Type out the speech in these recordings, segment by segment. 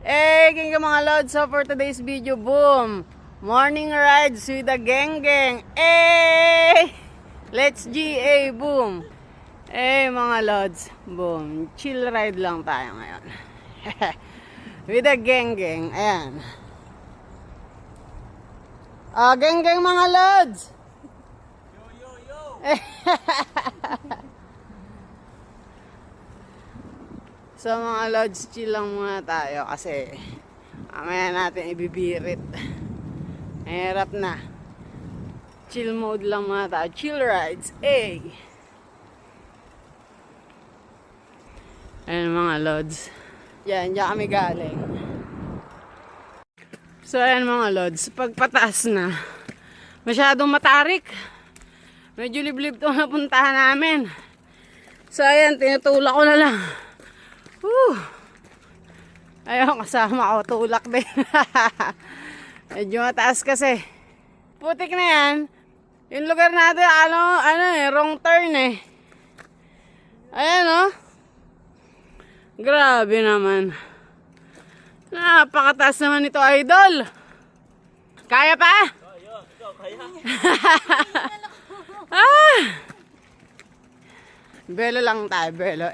King mga lods, so for today's video, boom! Morning rides with the gang gang. Let's GA, boom! Mga lods, boom! Chill ride lang tayo ngayon. With the gang gang, ayan. Gang gang mga lods! Yo, yo, yo! So mga lods, chill lang muna tayo kasi mamaya natin ibibirit. Hirap na. Chill mode lang muna tayo. Chill rides. Ayan mga lods. Yan, diyan kami galing. So ayan mga lods, pagpataas na, masyadong matarik. Medyo liblib to napuntahan namin. So ayan, tinutulak ko na lang. Ayun, kasama ko, tulak din. Medyo mataas kasi. Putik na yan. Yung lugar natin, wrong turn eh. Ayan oh. Grabe naman. Napakataas naman ito, idol. Kaya pa? Kaya. Belo lang tayo, belo.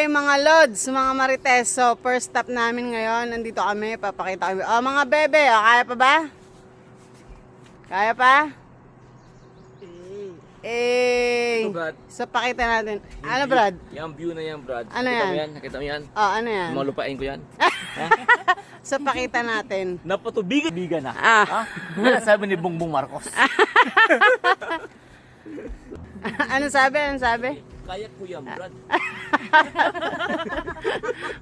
Mga lods, mga marites. So, first stop namin ngayon. Nandito kami, papakita kami. Mga bebe, kaya pa ba? Kaya pa? Brad. So, pakita natin. Ano, Brad? Yung view na yan, Brad. Ano yan? Nakita mo yan? Ano yan? Malupain ko yan. So, pakita natin. Napatubigan na. Wala sabi ni Bongbong Marcos. Ano sabi? Ano sabi? Kaya ko yan, Brad.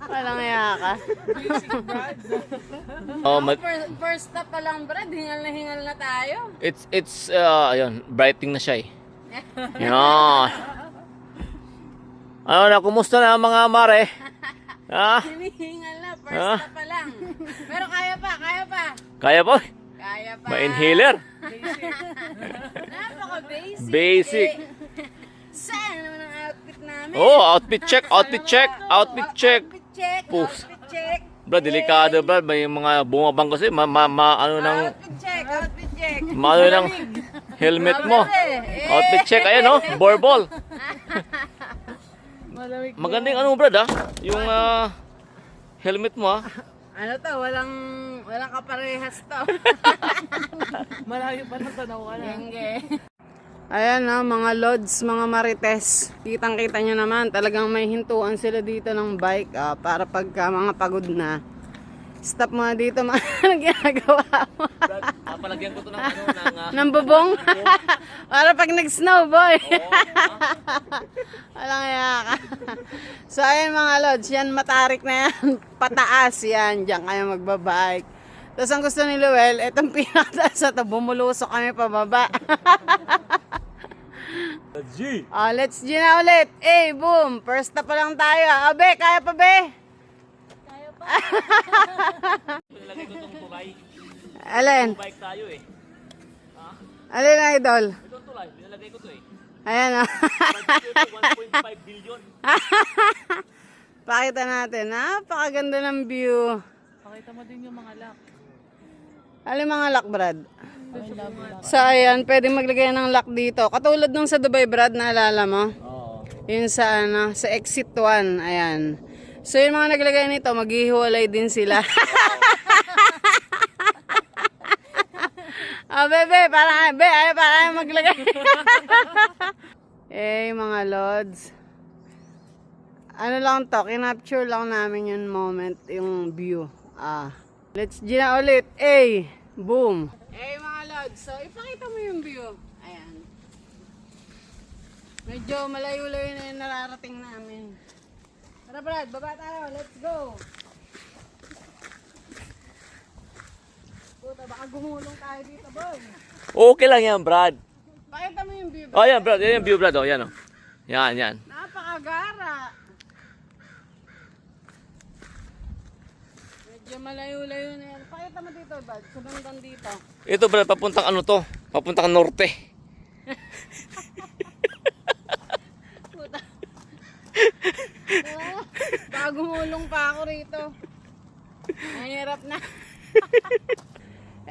Walang iya ka. First stop pa lang, Brad. Hingal na tayo. It's ayun, brightening na siya eh. Yan. Ano na, kumusta na mga mare? Hinihingal na, first stop pa lang. Pero kaya pa. Kaya po? Kaya pa. Ma-inhaler? Napaka-basic. Basic. Saan naman ang outfit namin? Outfit check. Outfit check. Pus. Outfit check. Brad, delikado, Brad. May mga bumabang kasi. Outfit check. Maano ng helmet mo. Outfit check. Ayan, borbol. Maganda yung Brad, yung helmet mo, Ano to? Walang kaparehas to. Malayo pa ng tanaw ka na. Ayan mga lods, mga marites. Kitang-kita nyo naman, talagang may hintuan sila dito ng bike para pagka mga pagod na. Stop mo dito, mga anong ginagawa mo? Palagyan ko to ng ng bubong? Para pag nag-snow, boy. Walang iya ka. So ayan mga lods, yan matarik na yan. Pataas yan, diyan kayo magbabike. Tapos ang gusto ni Luel, etong pinataas na to, bumulusok kami pababa. Let's G na ulit. Boom. First stop pa lang tayo. Be, kaya pa, be? Kaya pa. Nilagay ko itong tulay. Alin? Bike tayo eh. Alin na, idol? Itong tulay, nilagay ko to eh. Ayan 1.5 billion. Pakita natin. Napakaganda ng view. Pakita mo din yung mga lock. Alin mga lock, Brad? So ayan, pwedeng maglagay ng lock dito. Katulad nung sa Dubai, Brad, naalala mo? Yun sa sa exit 1, ayan. So yung mga naglagay nito, maghihiwalay din sila. Bebe, para maglagay. Mga lods. Ano lang to, kinapture lang namin yung moment, yung view. Let's gina ulit. Boom. Mga lods, so ipakita mo yung view. Ayan. Medyo malayo-layo na yung nararating namin. Tara Brad, baba tayo. Let's go. Puta, baka gumulong tayo dito, boy. Okay lang yan, Brad. Pakita mo yung view. Yan, Brad. Yan yung view, Brad. Yan, Yan. Napakagara. Medyo malayo-layo na yan. Pakita mo dito, Brad. Sunundan dito. Ito, Brad, papuntang papuntang norte. Baka gumulong pa ako rito. Mahirap na.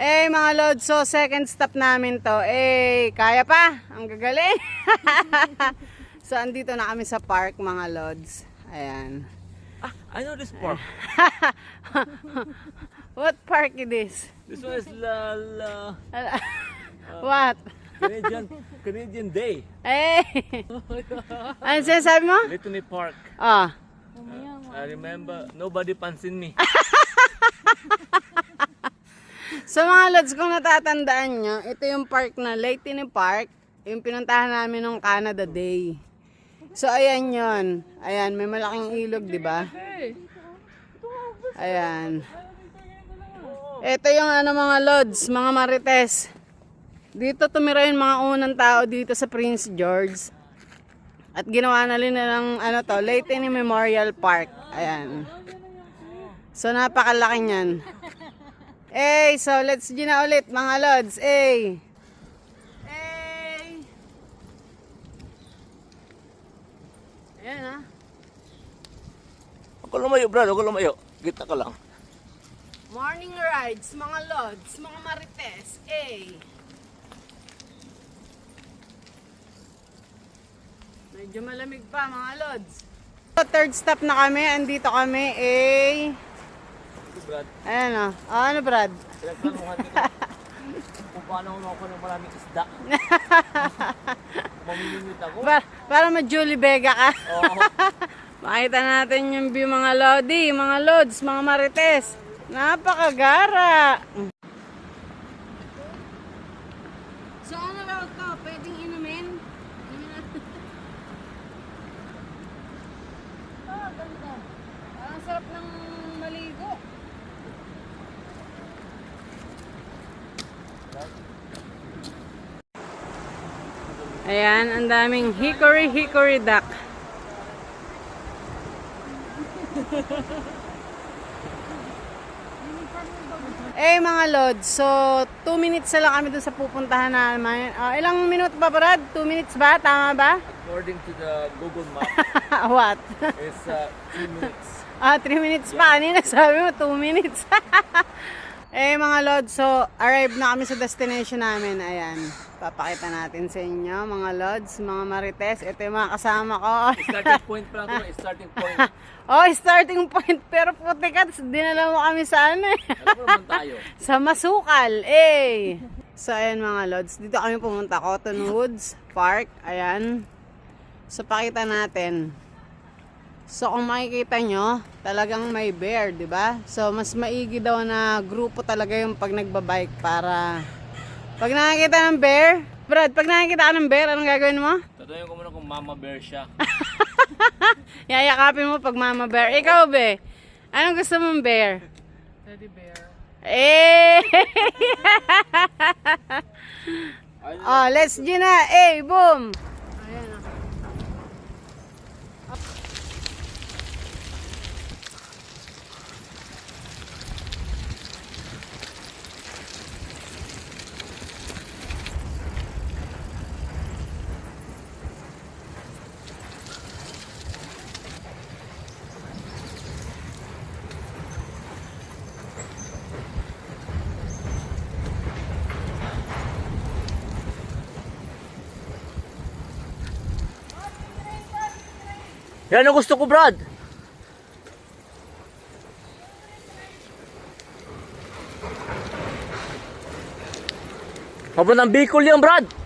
Eh, mga lods, so second stop namin to. Eh, kaya pa. Ang gagaling. So, andito na kami sa park, mga lods. Ayan. Ah, I know this park. What park it is? This one is What? Canadian Day. Eh, ano sinasabi mo? Litany Park. Ah. I remember, nobody pansin me. So mga lods, kung natatandaan nyo, ito yung park na Litany Park, yung pinuntahan namin nung Canada Day. So ayan yon. Ayan, may malaking ilog, di ba? Ayan. Ito yung ano mga lods, mga marites. Dito tumira yung mga unang tao dito sa Prince George. At ginawa na rin ng ano to, Litany Memorial Park. Ayan. So napakalaki niyan. Eh, so let's gina ulit mga lods. Eh. Eh. Ayan ha. Ako lumayo, Brad. Ako lumayo. Kita ka lang. Morning rides, mga lods, mga marites. Eh. Medyo malamig pa mga lods. So, third stop na kami. Andito kami. Eh. Brad, Ayan o. Oh, ano Brad? pinagtanungan kita kung paano ako ng maraming isda. Mamimingit ako. Para ma-Julie Vega ka. Oo. Makita natin yung view mga lodi, mga lods, mga marites. Napakagara. So ano raw to? Pwedeng inumin? Oh, ganda. Ang sarap ng maligo. Ayan, ang daming hickory duck. Eh mga lods, so 2 minutes na lang kami dun sa pupuntahan namin. Ilang minuto ba Brad? 2 minutes ba? Tama ba? According to the Google Map, What? it's 3 minutes. 3 minutes pa. Kanina sabi mo 2 minutes. Eh mga lods, so arrive na kami sa destination namin. Ayan, papakita natin sa inyo mga lods, mga marites. Ito yung mga kasama ko. Starting point pa lang ito. Starting point. Oh, starting point. Pero puti ka, dinala mo kami sa ano eh. Alam mo naman tayo. Sa Masukal, eh. So, ayan mga lods. Dito kami pumunta, Cottonwoods Park. Ayan. So, pakita natin. So, kung makikita nyo, talagang may bear, di ba? So, mas maigi daw na grupo talaga yung pag nagbabike para... Pag nakikita ng bear, Brad, pag nakikita ka ng bear, anong gagawin mo? Tatanungin ko muna kung mama bear siya. Yayakapin mo pag mama bear. Ikaw, be? Anong gusto mong bear? Teddy bear. Eh! Oh, let's Gina. Eh, boom! Ayan na. Yan ang gusto ko, Brad. Papuntang Bicol yan, Brad.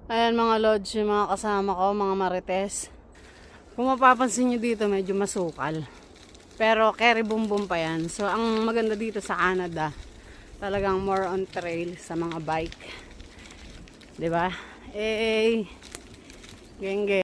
Ayan mga lodge, yung mga kasama ko, mga marites. Kung mapapansin nyo dito, medyo masukal. Pero carry boom boom pa yan. So, ang maganda dito sa Canada, talagang more on trail sa mga bike. 'Di ba? Eh, geng